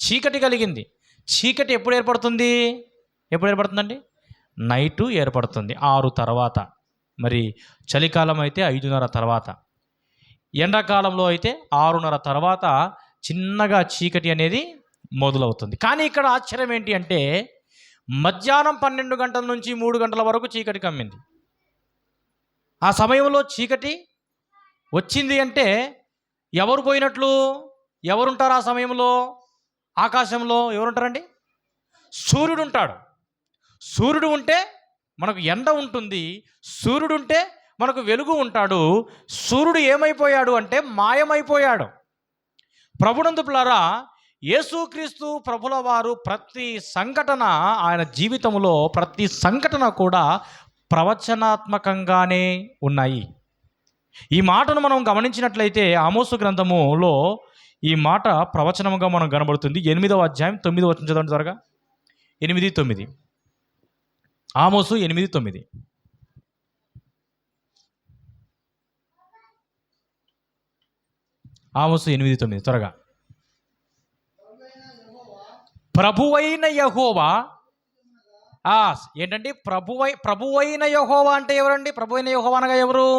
చీకటి కలిగింది. చీకటి ఎప్పుడు ఏర్పడుతుంది? ఎప్పుడు ఏర్పడుతుందండి? నైటు ఏర్పడుతుంది 6 తర్వాత. మరి చలికాలం అయితే 5:30 తర్వాత, ఎండాకాలంలో అయితే 6:30 తర్వాత చిన్నగా చీకటి అనేది మొదలవుతుంది. కానీ ఇక్కడ ఆశ్చర్యం ఏంటి అంటే మధ్యాహ్నం 12 గంటల నుంచి 3 గంటల వరకు చీకటి కమ్మింది. ఆ సమయంలో చీకటి వచ్చింది అంటే ఎవరు పోయినట్లు? ఎవరుంటారు ఆ సమయంలో? ఆకాశంలో ఎవరుంటారండి? సూర్యుడు ఉంటాడు. సూర్యుడు ఉంటే మనకు ఎండ ఉంటుంది. సూర్యుడు ఉంటే మనకు వెలుగు ఉంటాడు. సూర్యుడు ఏమైపోయాడు అంటే మాయమైపోయాడు. ప్రభునందు ప్రియులారా, యేసుక్రీస్తు ప్రభుల వారు ప్రతి సంఘటన, ఆయన జీవితంలో ప్రతి సంఘటన కూడా ప్రవచనాత్మకంగానే ఉన్నాయి. ఈ మాటను మనం గమనించినట్లయితే ఆమోసు గ్రంథములో ఈ మాట ప్రవచనముగా మనం కనబడుతుంది. 8వ అధ్యాయం 9వ వచనం చదవండి త్వరగా. 8:9. ఆమోసు 8:9. ఆమోసు 8:9 త్వరగా. ప్రభువైన యెహోవా, ఏంటండి? ప్రభువైన యెహోవా అంటే ఎవరండి? ప్రభువైన యెహోవా అనగా ఎవరు?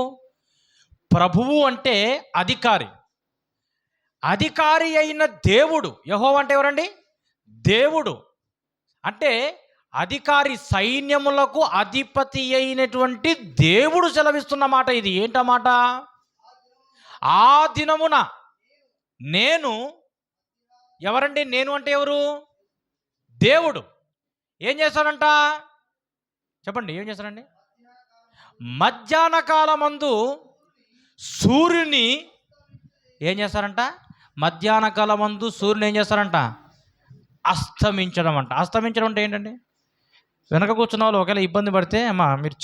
ప్రభువు అంటే అధికారి. అధికారి అయిన దేవుడు. యెహోవా అంటే ఎవరండి? దేవుడు. అంటే అధికారి, సైన్యములకు అధిపతి అయినటువంటి దేవుడు సెలవిస్తున్న మాట ఇది. ఏంటన్నమాట? ఆ దినమున నేను. ఎవరండి నేను అంటే? ఎవరు? దేవుడు. ఏం చేస్తాడంట? చెప్పండి, ఏం చేస్తాడండి? మధ్యాహ్న కాలమందు సూర్యుని ఏం చేస్తారంట? మధ్యాహ్న కాలమందు సూర్యుని ఏం చేస్తారంట? అస్తమించడం అంట. అస్తమించడం అంటే ఏంటండి? వెనక కూర్చున్న వాళ్ళు ఒకవేళ ఇబ్బంది పడితే, అమ్మా మీరు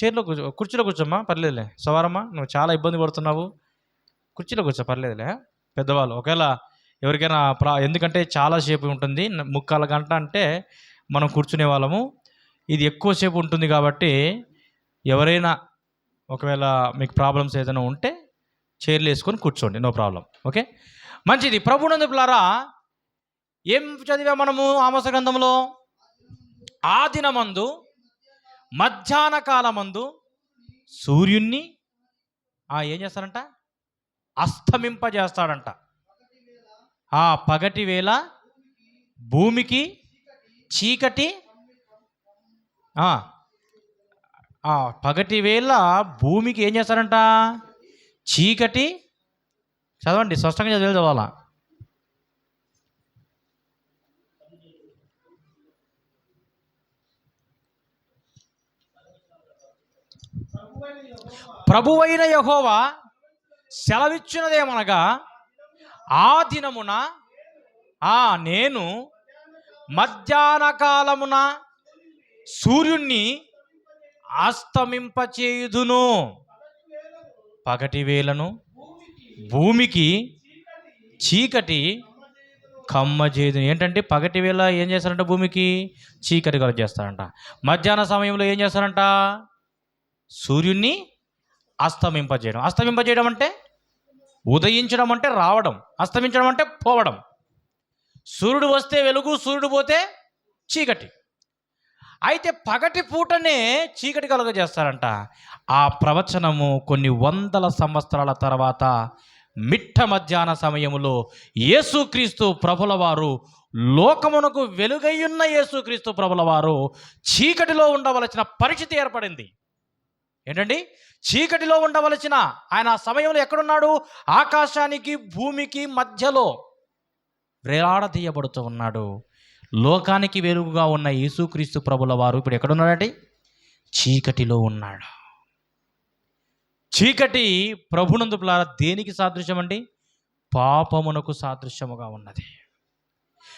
కుర్చీలో కూర్చోమ్మా, పర్లేదులే. సవారమ్మా, నువ్వు చాలా ఇబ్బంది పడుతున్నావు, కుర్చీలో కూర్చో, పర్లేదులే. పెద్దవాళ్ళు ఒకవేళ ఎవరికైనా ఎందుకంటే చాలాసేపు ఉంటుంది, 3/4 గంట అంటే మనం కూర్చునే వాళ్ళము. ఇది ఎక్కువసేపు ఉంటుంది కాబట్టి ఎవరైనా ఒకవేళ మీకు ప్రాబ్లమ్స్ ఏదైనా ఉంటే చైర్లు వేసుకొని కూర్చోండి, నో ప్రాబ్లం. ఓకే, మంచిది. ప్రభునందు ప్రియులారా, ఏం చదివా మనము ఆమోస గ్రంథంలో? ఆ దినమందు మధ్యాహ్న కాలమందు సూర్యుణ్ణి ఏం చేస్తారంట? అస్తమింపజేస్తాడంట. ఆ పగటి వేళ భూమికి చీకటి. పగటి వేళ భూమికి ఏం చేస్తారంట? చీకటి. చదవండి, స్పష్టంగా చదవాలా. ప్రభువైన యెహోవా సెలవిచ్చినదేమనగా, ఆ దినమున నేను మధ్యాహ్న కాలమున సూర్యుణ్ణి అస్తమింపచేయుదును, పగటి వేళను భూమికి చీకటి కమ్మజేయుదును. ఏంటంటే పగటి వేళ ఏం చేస్తారంట? భూమికి చీకటి కలుగజేస్తారంట. మధ్యాహ్న సమయంలో ఏం చేస్తారంట? సూర్యుణ్ణి అస్తమింపజేయడం. అస్తమింపజేయడం అంటే ఉదయించడం అంటే రావడం, అస్తమించడం అంటే పోవడం. సూర్యుడు వస్తే వెలుగు, సూర్యుడు పోతే చీకటి. అయితే పగటి పూటనే చీకటి కలుగజేస్తారంట. ఆ ప్రవచనము కొన్ని వందల సంవత్సరాల తర్వాత మిట్ట మధ్యాహ్న సమయములో యేసుక్రీస్తు ప్రభుల వారు, లోకమునకు వెలుగయ్యున్న యేసుక్రీస్తు ప్రభుల వారు చీకటిలో ఉండవలసిన పరిస్థితి ఏర్పడింది. ఏంటండి? చీకటిలో ఉండవలసిన ఆయన సమయంలో ఎక్కడున్నాడు? ఆకాశానికి భూమికి మధ్యలో వేలాడదీయబడుతూ ఉన్నాడు. లోకానికి వెలుగుగా ఉన్న యేసుక్రీస్తు ప్రభుల వారు ఇప్పుడు ఎక్కడున్నాడంటే చీకటిలో ఉన్నాడు. చీకటి ప్రభునందు ప్రియులారా దేనికి సాదృశ్యం అండి? పాపమునకు సాదృశ్యముగా ఉన్నది.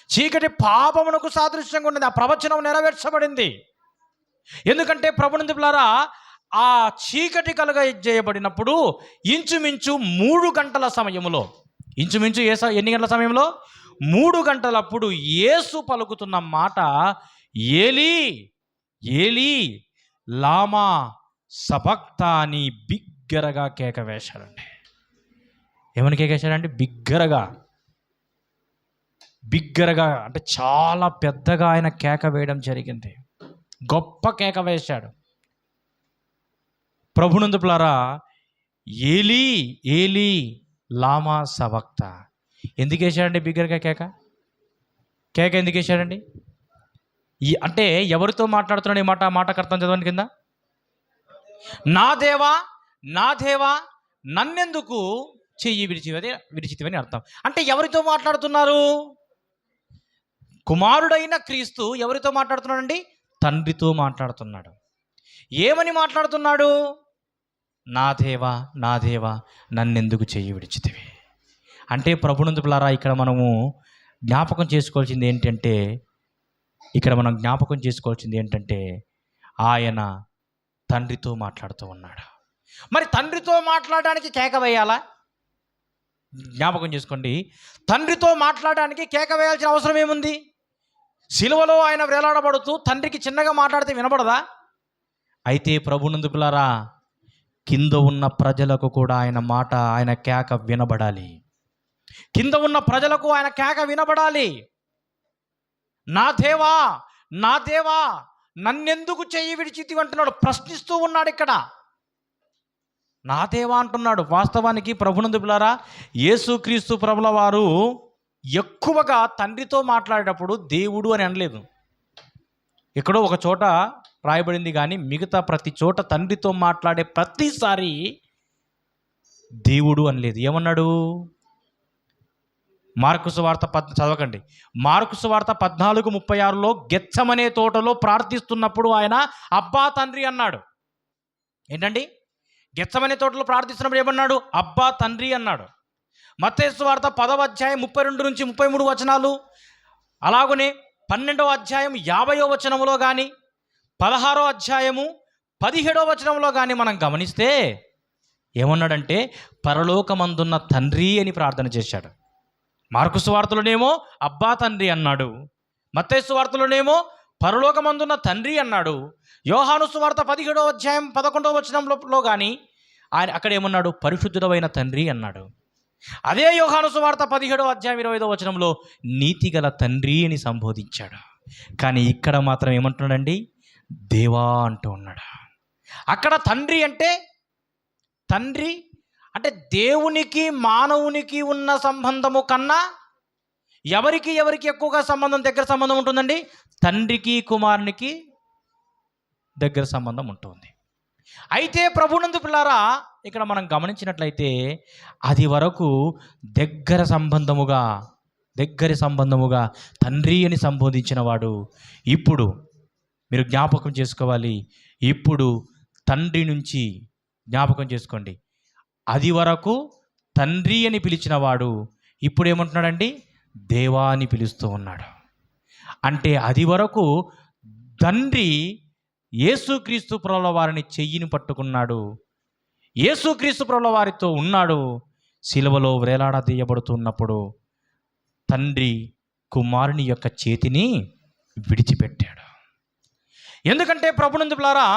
చీకటి పాపమునకు సాదృశ్యంగా ఉన్నది. ఆ ప్రవచనం నెరవేర్చబడింది. ఎందుకంటే ప్రభునందు ప్రియులారా, ఆ చీకటి కలుగజేయబడినప్పుడు ఇంచుమించు 3 గంటల సమయంలో, ఇంచుమించు ఎన్ని గంటల సమయంలో? 3 గంటలప్పుడు యేసు పలుకుతున్న మాట, ఏలీ ఏలీ లామా సబక్తాని, బిగ్గరగా కేక వేశాడండి. ఏమని కేకేశాడండి? బిగ్గరగా. బిగ్గరగా, అంటే చాలా పెద్దగా ఆయన కేక వేయడం జరిగింది. గొప్ప కేక వేశాడు. ప్రభునందు ప్రియులారా, ఏలీ ఏలీ లామా సవక్త. ఎందుకు వేశాడండి బిగ్గరగా కేక? కేక ఎందుకు వేశాడండి? అంటే ఎవరితో మాట్లాడుతున్నాడు ఈ మాట? మాటకర్తను చదవండి కింద. నా దేవా నా దేవా నన్నెందుకు చెయ్యి విడిచితివని అర్థం. అంటే ఎవరితో మాట్లాడుతున్నారు? కుమారుడైన క్రీస్తు ఎవరితో మాట్లాడుతున్నాడండి? తండ్రితో మాట్లాడుతున్నాడు. ఏమని మాట్లాడుతున్నాడు? నా దేవా నా దేవా నన్నెందుకు చెయ్యి విడిచితివి. అంటే ప్రభునందు ప్రియులారా, ఇక్కడ మనము జ్ఞాపకం చేసుకోవాల్సింది ఏంటంటే ఆయన తండ్రితో మాట్లాడుతూ ఉన్నాడు. మరి తండ్రితో మాట్లాడడానికి కేక వేయాలా? జ్ఞాపకం చేసుకోండి. తండ్రితో మాట్లాడడానికి కేక వేయాల్సిన అవసరం ఏముంది? సిలువలో ఆయన వేలాడబడుతూ తండ్రికి చిన్నగా మాట్లాడితే వినబడదా? అయితే ప్రభునందు ప్రియులారా, కింద ఉన్న ప్రజలకు కూడా ఆయన మాట, ఆయన కేక వినబడాలి. కింద ఉన్న ప్రజలకు ఆయన కేక వినబడాలి. నా దేవా నా దేవా నన్నెందుకు చెయ్యి విడిచితివి అంటున్నాడు. ప్రశ్నిస్తూ ఉన్నాడు ఇక్కడ. నా దేవా అంటున్నాడు. వాస్తవానికి ప్రభునందు ప్రియులారా, యేసుక్రీస్తు ప్రభుల వారు ఎక్కువగా తండ్రితో మాట్లాడేటప్పుడు దేవుడు అని అనలేదు. ఎక్కడో ఒక చోట రాయబడింది, కానీ మిగతా ప్రతి చోట తండ్రితో మాట్లాడే ప్రతిసారి దేవుడు అనలేదు. ఏమన్నాడు? మార్కు సువార్త చదవకండి. మార్కు సువార్త 14:36లో గెత్సెమనే తోటలో ప్రార్థిస్తున్నప్పుడు ఆయన అబ్బా తండ్రి అన్నాడు. ఏంటండి? గెత్సెమనే తోటలో ప్రార్థిస్తున్నప్పుడు ఏమన్నాడు? అబ్బా తండ్రి అన్నాడు. మత్తయి సువార్త 10వ అధ్యాయం 32 నుంచి 33 వచనాలు, అలాగనే 12వ అధ్యాయం 50వ వచనంలో కానీ 16వ అధ్యాయము 17వ వచనంలో కానీ మనం గమనిస్తే ఏమన్నాడంటే పరలోకమందున్న తండ్రి అని ప్రార్థన చేశాడు. మార్కు సువార్తలోనేమో అబ్బా తండ్రి అన్నాడు. మత్తయి సువార్తలోనేమో పరలోకమందున్న తండ్రి అన్నాడు. యోహాను సువార్త 17వ అధ్యాయం 11వ వచనంలో కానీ ఆయన అక్కడ ఏమన్నాడు? పరిశుద్ధుడైన తండ్రి అన్నాడు. అదే యోహాను సువార్త 17వ అధ్యాయం 25వ వచనంలో నీతిగల తండ్రి అని సంబోధించాడు. కానీ ఇక్కడ మాత్రం ఏమంటున్నాడండి? దేవా అంటూ ఉన్నాడు. అక్కడ తండ్రి అంటే దేవునికి మానవునికి ఉన్న సంబంధము కన్నా ఎవరికి ఎక్కువగా దగ్గర సంబంధం ఉంటుందండి? తండ్రికి కుమారునికి దగ్గర సంబంధం ఉంటుంది. అయితే ప్రభునందు ప్రియులారా, ఇక్కడ మనం గమనించినట్లయితే అది వరకు దగ్గరి సంబంధముగా తండ్రి అని సంబోధించిన వాడు ఇప్పుడు మీరు జ్ఞాపకం చేసుకోవాలి. ఇప్పుడు తండ్రి నుంచి జ్ఞాపకం చేసుకోండి. అది వరకు తండ్రి అని పిలిచిన వాడు ఇప్పుడు ఏమంటున్నాడండి? దేవా అని పిలుస్తూ ఉన్నాడు. అంటే అది వరకు తండ్రి యేసుక్రీస్తు ప్రభుల వారిని చెయ్యిని పట్టుకున్నాడు. యేసుక్రీస్తు ప్రభుల వారితో ఉన్నాడు. సిలువలో వేలాడదీయబడుతున్నప్పుడు తండ్రి కుమారుని యొక్క చేతిని విడిచిపెట్టాడు. ఎందుకంటే ప్రభునందు ప్రియులారా,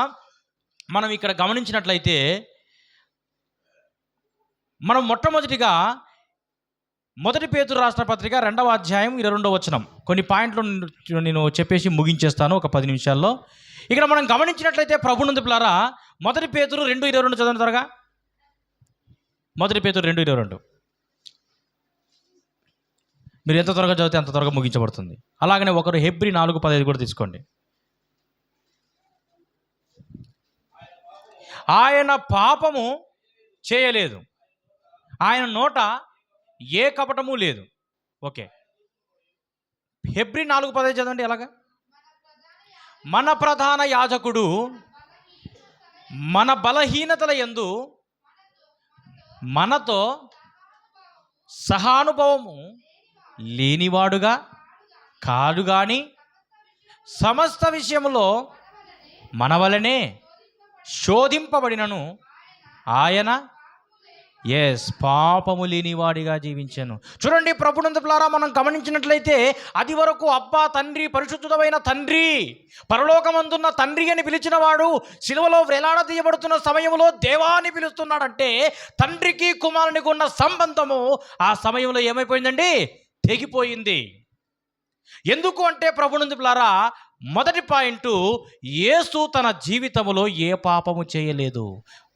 మనం ఇక్కడ గమనించినట్లయితే మనం మొట్టమొదటిగా 1 పేతురు రాసిన పత్రిక 2వ అధ్యాయం 22వ వచనం కొన్ని పాయింట్లు నేను చెప్పేసి ముగించేస్తాను ఒక 10 నిమిషాల్లో. ఇక్కడ మనం గమనించినట్లయితే ప్రభునందు ప్రియులారా, 1 పేతురు 2:22 చదవండి త్వరగా. 1 పేతురు 2:22 మీరు ఎంత త్వరగా చదివితే అంత త్వరగా ముగించబడుతుంది. అలాగనే ఒకరు హెబ్రీ 4:15 కూడా తీసుకోండి. ఆయన పాపము చేయలేదు, ఆయన నోట ఏ కపటము లేదు. ఓకే, హెబ్రీ 4:15 చదవండి. ఎలాగా? మన ప్రధాన యాజకుడు మన బలహీనతల యందు మనతో సహానుభవము లేనివాడుగా కాదు గాని సమస్త విషయంలో మన వలనే శోధింపబడినను ఆయన పాపము లేనివాడిగా జీవించాను. చూడండి ప్రభునందు ప్రియులారా, మనం గమనించినట్లయితే అది వరకు అబ్బా తండ్రి, పరిశుద్ధుడైన తండ్రి, పరలోకమందున్న తండ్రి అని పిలిచిన వాడు సిలువలో వేలాడదీయబడుతున్న సమయంలో దేవా అని పిలుస్తున్నాడంటే తండ్రికి కుమారునికి ఉన్న సంబంధము ఆ సమయంలో ఏమైపోయిందండి? తెగిపోయింది. ఎందుకు అంటే ప్రభునందులారా, మొదటి పాయింట్, యేసు తన జీవితంలో ఏ పాపము చేయలేదు.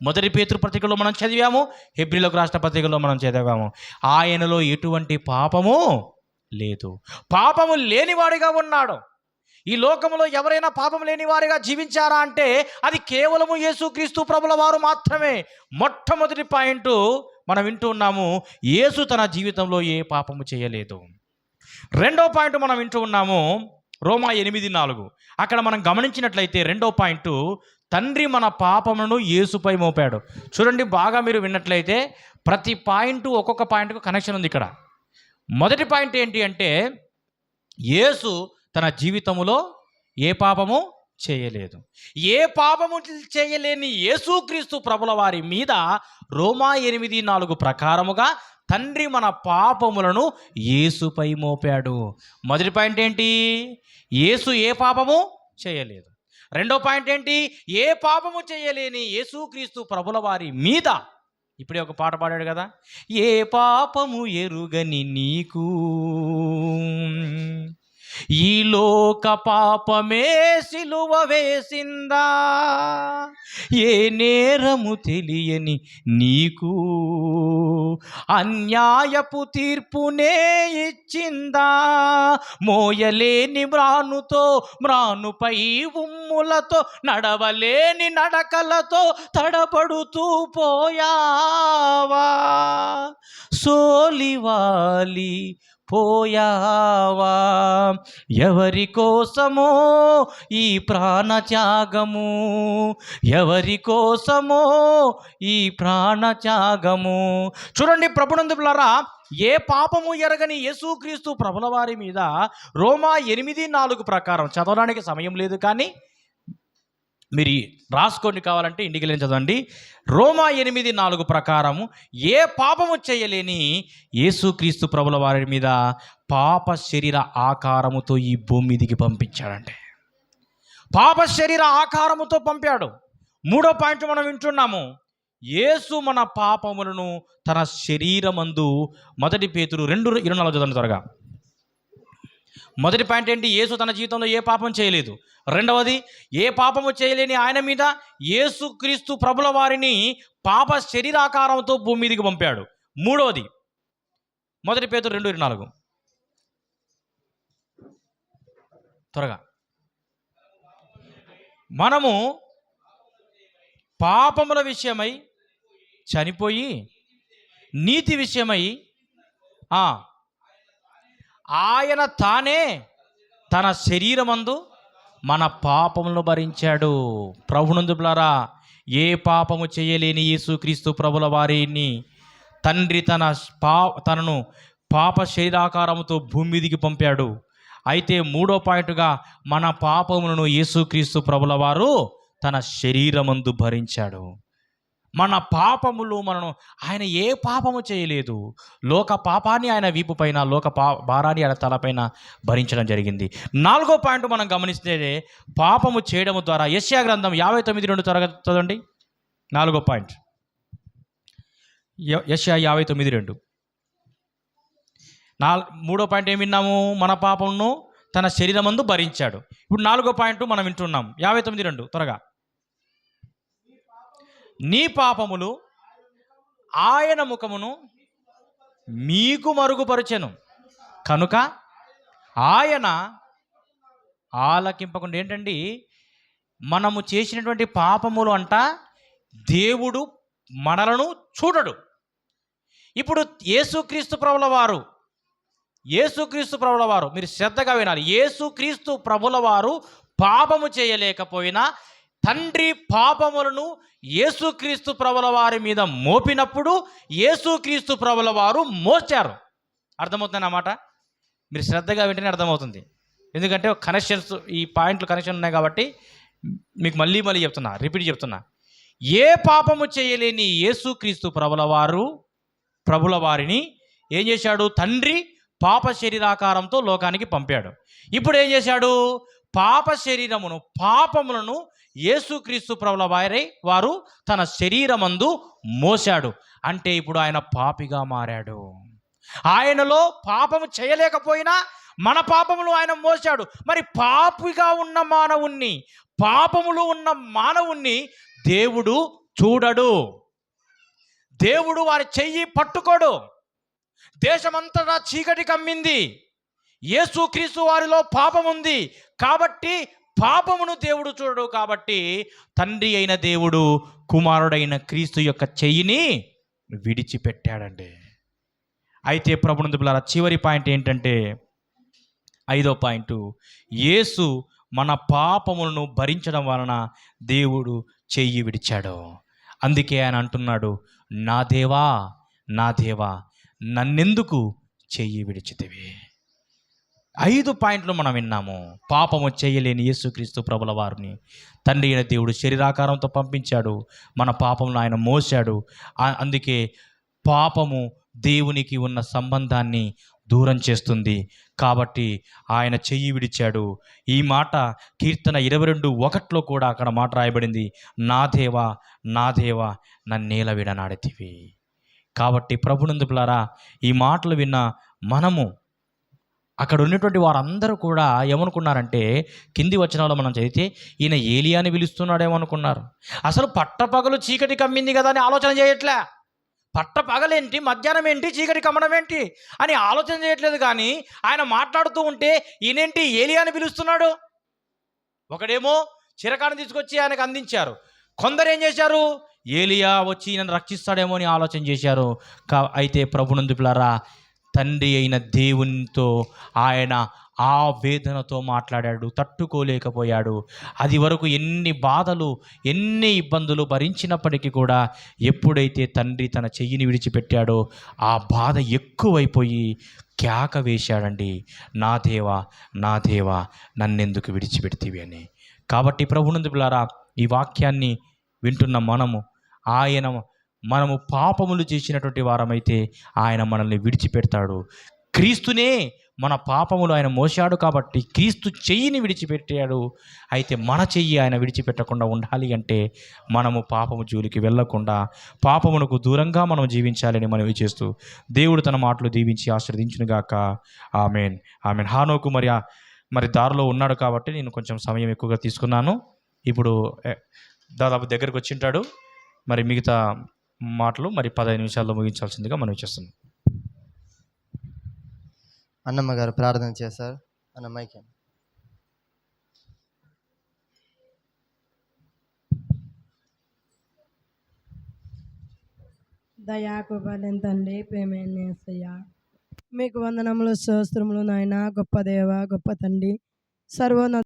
మొదటి పేతురు పత్రికలో మనం చదివాము, హెబ్రీలకు రాసిన పత్రికలో మనం చదివాము. ఆయనలో ఎటువంటి పాపము లేదు, పాపము లేనివాడిగా ఉన్నాడు. ఈ లోకంలో ఎవరైనా పాపం లేని వారిగా జీవించారా అంటే అది కేవలము యేసుక్రీస్తు ప్రభుల వారు మాత్రమే. మొట్టమొదటి పాయింట్ మనం వింటూ ఉన్నాము, యేసు తన జీవితంలో ఏ పాపము చేయలేదు. రెండో పాయింట్ మనం వింటూ ఉన్నాము, రోమా 8:4. అక్కడ మనం గమనించినట్లయితే రెండో పాయింట్, తండ్రి మన పాపమును యేసుపై మోపాడు. చూడండి, బాగా మీరు విన్నట్లయితే ప్రతి పాయింట్ ఒక్కొక్క పాయింట్కు కనెక్షన్ ఉంది ఇక్కడ. మొదటి పాయింట్ ఏంటి అంటే, యేసు తన జీవితంలో ఏ పాపము చేయలేదు. ఏ పాపము చేయలేని యేసుక్రీస్తు ప్రభుల వారి మీద రోమా 8:4 ప్రకారముగా తండ్రి మన పాపములను యేసుపై మోపాడు. మొదటి పాయింట్ ఏంటి? యేసు ఏ పాపము చేయలేదు. రెండో పాయింట్ ఏంటి? ఏ పాపము చేయలేని యేసుక్రీస్తు ప్రభుల వారి మీద, ఇప్పుడే ఒక పాట పాడాడు కదా, ఏ పాపము ఎరుగని నీకు ఈ లోక పాపమే సిలువ వేసిందా, ఏ నేరము తెలియని నీకు అన్యాయపు తీర్పునే ఇచ్చిందా, మోయలేని మ్రానుపై ఉమ్ములతో నడవలేని నడకలతో తడబడుతూ పోయావా, సోలివాలి పోయావా, ఎవరి కోసమో ఈ ప్రాణత్యాగము, ఎవరి కోసమో ఈ ప్రాణత్యాగము. చూడండి ప్రభునందులారా, ఏ పాపము ఎరగని యేసుక్రీస్తు ప్రభుల వారి మీద రోమా 8:4 ప్రకారం, చదవడానికి సమయం లేదు కానీ మీరు రాసుకోండి, కావాలంటే ఇంటికి వెళ్ళి చదవండి. రోమా 8:4 ప్రకారము ఏ పాపము చేయలేని యేసుక్రీస్తు ప్రభుల వారి మీద పాప శరీర ఆకారముతో ఈ భూమి మీదికి పంపించాడంటే, పాప శరీర ఆకారముతో పంపాడు. మూడో పాయింట్ మనం వింటున్నాము, యేసు మన పాపములను తన శరీరమందు, మొదటి పేతురు 2:24 చదవండి త్వరగా. మొదటి పాయింట్ ఏంటి? యేసు తన జీవితంలో ఏ పాపం చేయలేదు. రెండవది, ఏ పాపము చేయలేని ఆయన మీద యేసుక్రీస్తు ప్రభుల వారిని పాప శరీరాకారంతో భూమి మీదకి పంపాడు. మూడవది, మొదటి పేతురు 2:24 త్వరగా. మనము పాపముల విషయమై చనిపోయి నీతి విషయమై ఆయన తానే తన శరీరమందు మన పాపములను భరించాడు. ప్రభునందులారా, ఏ పాపము చేయలేని యేసుక్రీస్తు ప్రభుల వారిని తండ్రి తనను పాప శరీరాకారముతో భూమి మీదికి పంపాడు. అయితే మూడో పాయింట్గా, మన పాపములను యేసుక్రీస్తు ప్రభుల వారు తన శరీరమందు భరించాడు. మన పాపములు ఆయన ఏ పాపము చేయలేదు. లోక పాపాన్ని ఆయన వీపు పైన, లోక భారాన్ని ఆయన తలపైన భరించడం జరిగింది. నాలుగో పాయింట్ మనం గమనిస్తే, పాపము చేయడం ద్వారా, యెషయా గ్రంథం 59:2 చదవండి. నాలుగో పాయింట్, యెషయా 59:2. మూడో పాయింట్ ఏం విన్నాము? మన పాపమును తన శరీరమందు భరించాడు. ఇప్పుడు నాలుగో పాయింట్ మనం వింటున్నాం, 59:2 త్వరగా. నీ పాపములు ఆయన ముఖమును మీకు మరుగుపరచెను కనుక ఆయన ఆలకింపకుండా. ఏంటండి? మనము చేసినటువంటి పాపములు అంట దేవుడు మనలను చూడడు. ఇప్పుడు యేసుక్రీస్తు ప్రభుల వారు మీరు శ్రద్ధగా వినాలి. యేసుక్రీస్తు ప్రభుల వారు పాపము చేయలేకపోయినా తండ్రి పాపములను యేసుక్రీస్తు ప్రభుల వారి మీద మోపినప్పుడు యేసుక్రీస్తు ప్రభుల వారు మోచారు. అర్థమవుతుంది అన్నమాట. మీరు శ్రద్ధగా వింటేనే అర్థమవుతుంది. ఎందుకంటే కనెక్షన్స్, ఈ పాయింట్లు కనెక్షన్ ఉన్నాయి కాబట్టి మీకు మళ్ళీ రిపీట్ చెప్తున్నా. ఏ పాపము చేయలేని యేసుక్రీస్తు ప్రభుల వారిని ఏం చేశాడు? తండ్రి పాప శరీరాకారంతో లోకానికి పంపాడు. ఇప్పుడు ఏం చేశాడు? పాపములను యేసుక్రీస్తు ప్రభుల వారు తన శరీరమందు మోశాడు. అంటే ఇప్పుడు ఆయన పాపిగా మారాడు. ఆయనలో పాపము చేయలేకపోయినా మన పాపములు ఆయన మోశాడు. మరి పాపిగా ఉన్న మానవుణ్ణి, పాపములు ఉన్న మానవుణ్ణి దేవుడు చూడడు. దేవుడు వారి చెయ్యి పట్టుకోడు. దేశమంతటా చీకటి కమ్మింది. యేసుక్రీస్తు వారిలో పాపం ఉంది కాబట్టి పాపమును దేవుడు చూడడు. కాబట్టి తండ్రి అయిన దేవుడు కుమారుడైన క్రీస్తు యొక్క చెయ్యిని విడిచిపెట్టాడండి. అయితే ప్రభునందు పిల్లల చివరి పాయింట్ ఏంటంటే, 5వ పాయింట్, యేసు మన పాపములను భరించడం వలన దేవుడు చెయ్యి విడిచాడు. అందుకే ఆయన అంటున్నాడు, నా దేవా నా దేవా నన్నెందుకు చెయ్యి విడిచితివి. 5 పాయింట్లు మనం విన్నాము. పాపము చేయలేని యేసుక్రీస్తు ప్రభుల వారిని తండ్రి అయిన దేవుడు శరీరాకారంతో పంపించాడు. మన పాపమును ఆయన మోసాడు. అందుకే పాపము దేవునికి ఉన్న సంబంధాన్ని దూరం చేస్తుంది. కాబట్టి ఆయన చెయ్యి విడిచాడు. ఈ మాట కీర్తన 22:1 కూడా అక్కడ మాట రాయబడింది, నా దేవా నా దేవా నన్నేల విడనాడితివి. కాబట్టి ప్రభునందు పిల్లారా, ఈ మాటలు విన్న మనము, అక్కడ ఉన్నటువంటి వారందరూ కూడా ఏమనుకున్నారంటే, కింది వచనాల్లో మనం చదివితే ఈయన ఏలియాని పిలుస్తున్నాడేమనుకున్నారు. అసలు పట్టపగలు చీకటి కమ్మింది కదా అని ఆలోచన చేయట్లే. పట్టపగలేంటి, మధ్యాహ్నం ఏంటి, చీకటి కమ్మడం ఏంటి అని ఆలోచన చేయట్లేదు. కానీ ఆయన మాట్లాడుతూ ఉంటే ఈయనేంటి ఏలియాని పిలుస్తున్నాడు. ఒకడేమో చిరకాన్ని తీసుకొచ్చి ఆయనకు అందించారు. కొందరు ఏం చేశారు, ఏలియా వచ్చి ఈయనను రక్షిస్తాడేమో అని ఆలోచన చేశారు. అయితే ప్రభునందు పిల్లారా, తండ్రి అయిన దేవునితో ఆయన ఆ వేదనతో మాట్లాడాడు, తట్టుకోలేకపోయాడు. అది వరకు ఎన్ని బాధలు, ఎన్ని ఇబ్బందులు భరించినప్పటికీ కూడా ఎప్పుడైతే తండ్రి తన చెయ్యిని విడిచిపెట్టాడో ఆ బాధ ఎక్కువైపోయి కేక వేశాడండి, నా దేవా నా దేవా నన్నెందుకు విడిచిపెడితివి అని. కాబట్టి ప్రభునందు పిల్లారా, ఈ వాక్యాన్ని వింటున్న మనము పాపములు చేసినటువంటి వారమైతే ఆయన మనల్ని విడిచిపెడతాడు. క్రీస్తునే మన పాపములు ఆయన మోసాడు కాబట్టి క్రీస్తు చెయ్యిని విడిచిపెట్టాడు. అయితే మన చెయ్యి ఆయన విడిచిపెట్టకుండా ఉండాలి అంటే మనము పాపము జోలికి వెళ్ళకుండా పాపమునకు దూరంగా మనం జీవించాలని మనవి చేస్తూ దేవుడు తన మాటలు దీవించి ఆశీర్వదించునుగాక. Amen amen. హానోకు మరి దారిలో ఉన్నాడు కాబట్టి నేను కొంచెం సమయం ఎక్కువగా తీసుకున్నాను. ఇప్పుడు దాదాపు దగ్గరకు వచ్చింటాడు. మరి మిగతా మాటలు మరి 15 నిమిషాల్లో ముగించాల్సిందిగా మనం చేస్తున్నాం. అన్నమ్మ గారు ప్రార్థన చేశారు. అన్నమ్మైకి దయాకృపలేని తండ్రి, ప్రేమైన యేసయ్యా, మీకు వందనములు స్తోత్రములు నాయన. గొప్ప దేవ, గొప్ప తండ్రి, సర్వోన్నత